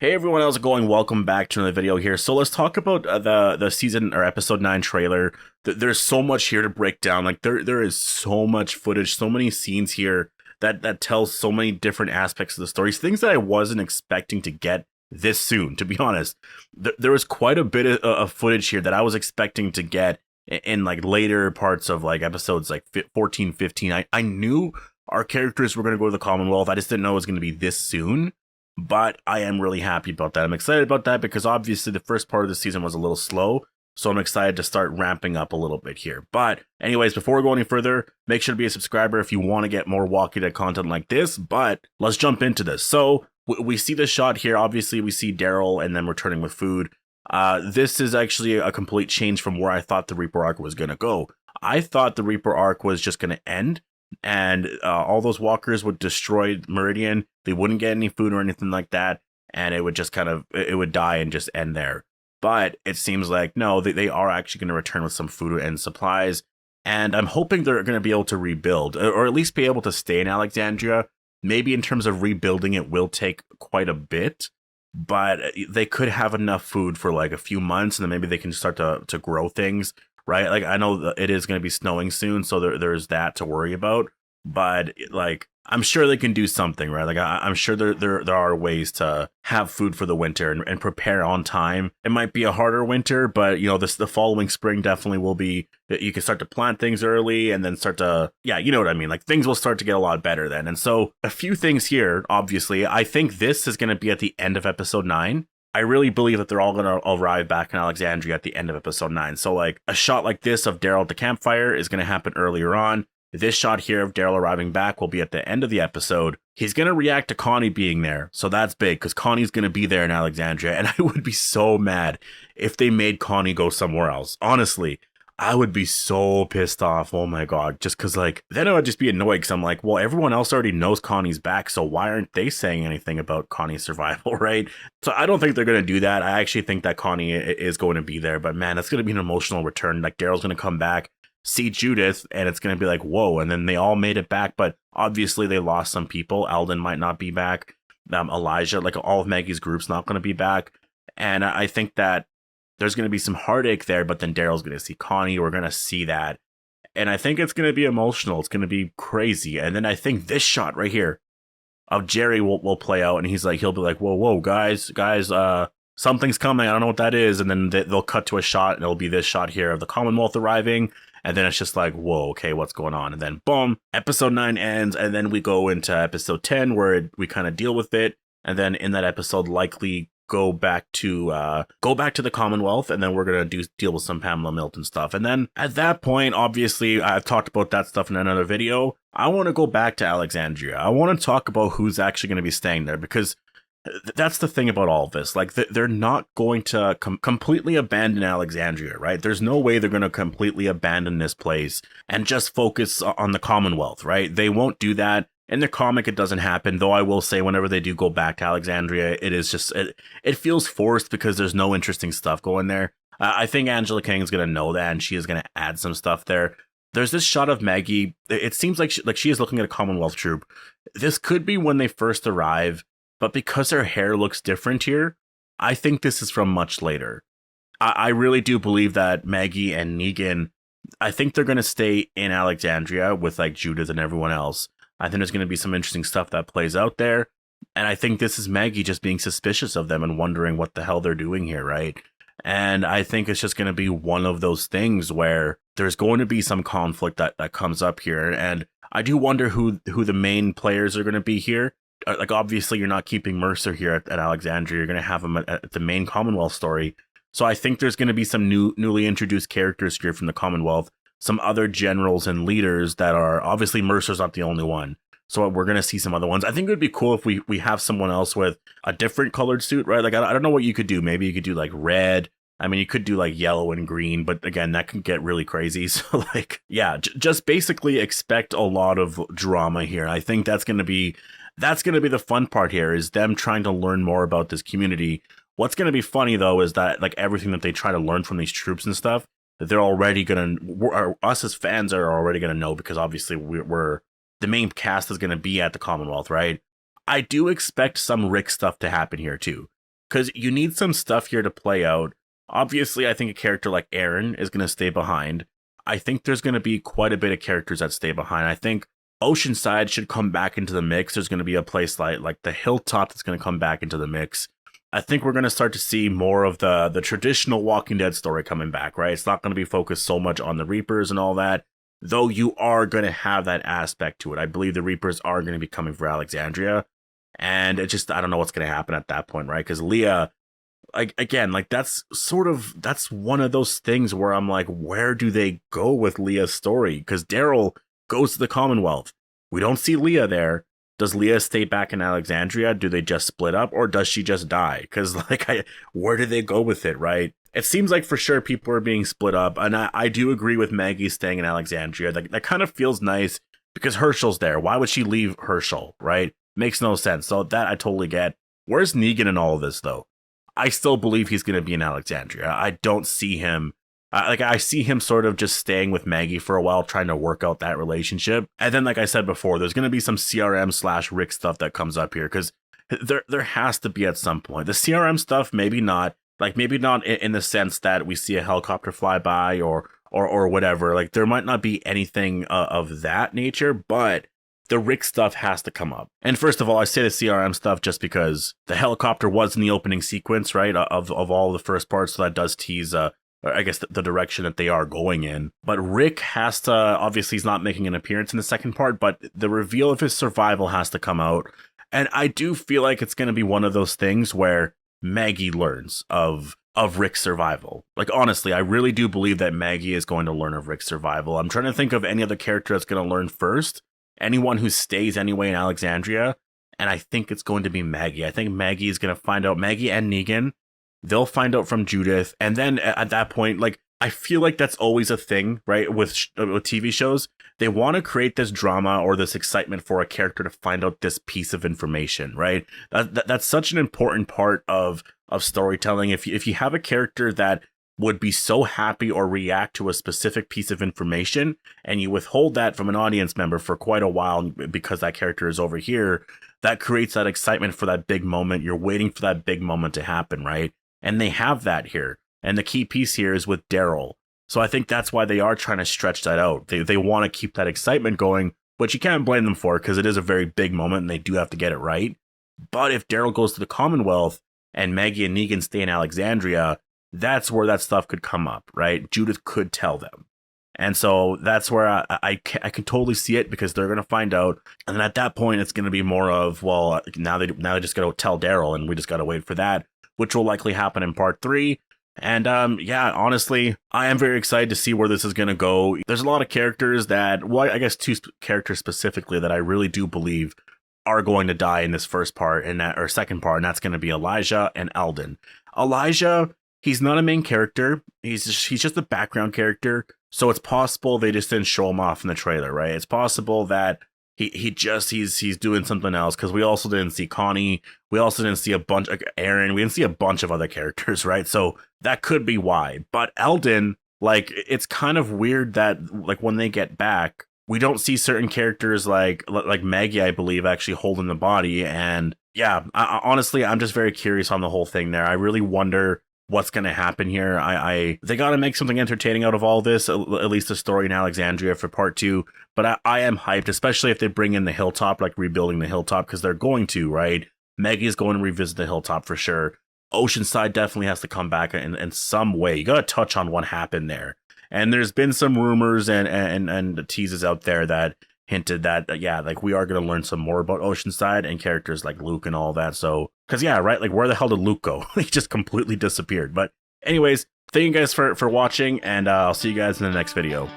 Hey everyone, how's it going? Welcome back to another video here. So let's talk about the season or episode 9 trailer. There's so much here to break down. Like there is so much footage, so many scenes here that tells so many different aspects of the stories. Things that I wasn't expecting to get this soon, to be honest. There was quite a bit of footage here that I was expecting to get in like later parts of like episodes like 14, 15. I knew our characters were going to go to the Commonwealth. I just didn't know it was going to be this soon. But I am really happy about that. I'm excited about that because obviously the first part of the season was a little slow. So I'm excited to start ramping up a little bit here. But anyways, before we go any further, make sure to be a subscriber if you want to get more Walking Dead content like this. But let's jump into this. So we see the shot here. Obviously, we see Daryl and then returning with food. This is actually a complete change from where I thought the Reaper arc was going to go. I thought the Reaper arc was just going to end. And all those walkers would destroy Meridian. They wouldn't get any food or anything like that. And it would just it would die and just end there. But it seems like, no, they are actually going to return with some food and supplies. And I'm hoping they're going to be able to rebuild, or at least be able to stay in Alexandria. Maybe in terms of rebuilding, it will take quite a bit. But they could have enough food for like a few months. And then maybe they can start to grow things. Right, like I know it is going to be snowing soon, so there's that to worry about. But like I'm sure they can do something, right? Like I'm sure there are ways to have food for the winter and prepare on time. It might be a harder winter, but you know the following spring definitely will be. You can start to plant things early and then start to you know what I mean. Like things will start to get a lot better then. And so a few things here. Obviously, I think this is going to be at the end of episode 9. I really believe that they're all going to arrive back in Alexandria at the end of episode 9. So like a shot like this of Daryl at the campfire is going to happen earlier on. This shot here of Daryl arriving back will be at the end of the episode. He's going to react to Connie being there. So that's big because Connie's going to be there in Alexandria. And I would be so mad if they made Connie go somewhere else. Honestly, I would be so pissed off. Oh my God. Just because like, then I would just be annoyed because I'm like, well, everyone else already knows Connie's back. So why aren't they saying anything about Connie's survival, right? So I don't think they're going to do that. I actually think that Connie is going to be there. But man, it's going to be an emotional return. Like Daryl's going to come back, see Judith, and it's going to be like, whoa. And then they all made it back. But obviously they lost some people. Alden might not be back. Elijah, like all of Maggie's group's not going to be back. And I think that there's going to be some heartache there, but then Daryl's going to see Connie. We're going to see that. And I think it's going to be emotional. It's going to be crazy. And then I think this shot right here of Jerry will play out. And he'll be like, whoa, guys, something's coming. I don't know what that is. And then they'll cut to a shot and it'll be this shot here of the Commonwealth arriving. And then it's just like, whoa, okay, what's going on? And then boom, episode 9 ends. And then we go into episode 10 where we kind of deal with it. And then in that episode, likely go back to the Commonwealth, and then we're gonna deal with some Pamela Milton stuff. And then at that point, obviously, I've talked about that stuff in another video. I want to go back to Alexandria. I want to talk about who's actually going to be staying there, because that's the thing about all of this. Like they're not going to completely abandon Alexandria, right? There's no way they're going to completely abandon this place and just focus on the Commonwealth, right? They won't do that. In the comic, it doesn't happen, though I will say whenever they do go back to Alexandria, it is just, it feels forced because there's no interesting stuff going there. I think Angela Kang is going to know that, and she is going to add some stuff there. There's this shot of Maggie. It seems like she is looking at a Commonwealth troop. This could be when they first arrive, but because her hair looks different here, I think this is from much later. I really do believe that Maggie and Negan, I think they're going to stay in Alexandria with like Judith and everyone else. I think there's going to be some interesting stuff that plays out there. And I think this is Maggie just being suspicious of them and wondering what the hell they're doing here, right? And I think it's just going to be one of those things where there's going to be some conflict that comes up here. And I do wonder who the main players are going to be here. Like, obviously, you're not keeping Mercer here at Alexandria. You're going to have him at the main Commonwealth story. So I think there's going to be some newly introduced characters here from the Commonwealth. Some other generals and leaders that are, obviously Mercer's not the only one. So we're going to see some other ones. I think it would be cool if we have someone else with a different colored suit, right? Like, I don't know what you could do. Maybe you could do like red. I mean, you could do like yellow and green, but again, that can get really crazy. So like, yeah, just basically expect a lot of drama here. I think that's going to be the fun part here, is them trying to learn more about this community. What's going to be funny though, is that like everything that they try to learn from these troops and stuff, that they're already us as fans are already gonna know, because obviously we're the main cast is gonna be at the Commonwealth, right? I do expect some Rick stuff to happen here too. because you need some stuff here to play out. Obviously, I think a character like Aaron is going to stay behind. I think there's going to be quite a bit of characters that stay behind. I think Oceanside should come back into the mix. There's going to be a place like the Hilltop that's going to come back into the mix. I think we're going to start to see more of the traditional Walking Dead story coming back, right? It's not going to be focused so much on the Reapers and all that, though you are going to have that aspect to it. I believe the Reapers are going to be coming for Alexandria, and it just, I don't know what's going to happen at that point, right? Because Leah, like, again, like that's one of those things where I'm like, where do they go with Leah's story? Because Daryl goes to the Commonwealth. We don't see Leah there. Does Leah stay back in Alexandria? Do they just split up, or does she just die? Because where do they go with it, right? It seems like for sure people are being split up, and I do agree with Maggie staying in Alexandria. That kind of feels nice because Herschel's there. Why would she leave Herschel, right? Makes no sense. So that I totally get. Where's Negan in all of this, though? I still believe he's going to be in Alexandria. I don't see him. I see him sort of just staying with Maggie for a while, trying to work out that relationship. And then, like I said before, there's going to be some CRM/Rick stuff that comes up here, because there has to be at some point. The CRM stuff, maybe not. Like, maybe not in the sense that we see a helicopter fly by or whatever. Like, there might not be anything of that nature, but the Rick stuff has to come up. And first of all, I say the CRM stuff just because the helicopter was in the opening sequence, right, of all the first parts, so that does tease I guess the direction that they are going in. But Rick has to, obviously he's not making an appearance in the second part, but the reveal of his survival has to come out. And I do feel like it's going to be one of those things where Maggie learns of Rick's survival. Like, honestly, I really do believe that Maggie is going to learn of Rick's survival. I'm trying to think of any other character that's going to learn first. Anyone who stays anyway in Alexandria. And I think it's going to be Maggie. I think Maggie is going to find out, Maggie and Negan, they'll find out from Judith, and then at that point, like, I feel like that's always a thing, right? With TV shows, they want to create this drama or this excitement for a character to find out this piece of information, right? That's such an important part of storytelling. If you have a character that would be so happy or react to a specific piece of information, and you withhold that from an audience member for quite a while because that character is over here, that creates that excitement for that big moment. You're waiting for that big moment to happen, right? And they have that here. And the key piece here is with Daryl. So I think that's why they are trying to stretch that out. They want to keep that excitement going, which you can't blame them for, because it is a very big moment and they do have to get it right. But if Daryl goes to the Commonwealth and Maggie and Negan stay in Alexandria, that's where that stuff could come up, right? Judith could tell them. And so that's where I can totally see it, because they're going to find out. And then at that point, it's going to be more of, well, now they just got to tell Daryl, and we just got to wait for that, which will likely happen in part 3. And yeah, honestly, I am very excited to see where this is going to go. There's a lot of characters that, well, I guess 2 characters specifically that I really do believe are going to die in this first part or second part, and that's going to be Elijah and Eldon. Elijah, he's not a main character. He's just a background character. So it's possible they just didn't show him off in the trailer, right? It's possible that he's doing something else, because we also didn't see Connie. We also didn't see a bunch of Aaron. We didn't see a bunch of other characters, right? So that could be why. But Eldon, like, it's kind of weird that, like, when they get back, we don't see certain characters like Maggie, I believe, actually holding the body. And yeah, honestly, I'm just very curious on the whole thing there. I really wonder what's going to happen here. They got to make something entertaining out of all this, at least the story in Alexandria for part 2. But I am hyped, especially if they bring in the Hilltop, like rebuilding the Hilltop, because they're going to, right? Maggie is going to revisit the Hilltop for sure. Oceanside definitely has to come back in some way. You got to touch on what happened there. And there's been some rumors and teases out there that hinted that, yeah, like, we are going to learn some more about Oceanside and characters like Luke and all that. So, because yeah, right, like, where the hell did Luke go? He just completely disappeared. But anyways, thank you guys for watching, and I'll see you guys in the next video.